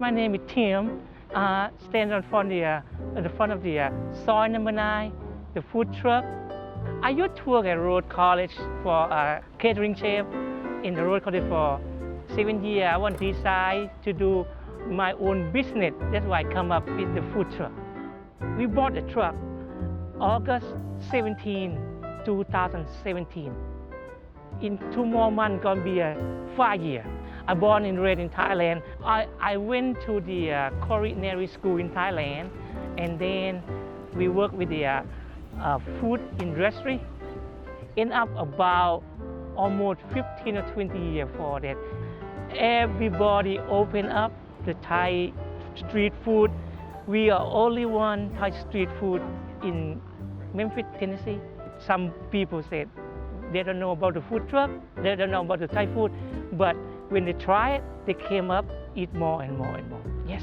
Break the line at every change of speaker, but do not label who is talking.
My name is Tim. Stand on front at the front of the soil number 9, the food truck. I used to work at Road College for a catering chef in the Road College for 7 years. I want to decide to do my own business. That's why I come up with the food truck. We bought the truck August 17, 2017. In 2 more months, gonna be 5 years. I born and raised in Thailand. I went to the culinary school in Thailand, and then we worked with the food industry. End up about almost 15 or 20 years for that. Everybody opened up the Thai street food. We are only one Thai street food in Memphis, Tennessee. Some people said they don't know about the food truck, they don't know about the Thai food, but when they try it, they came up, eat more and more and more. Yes.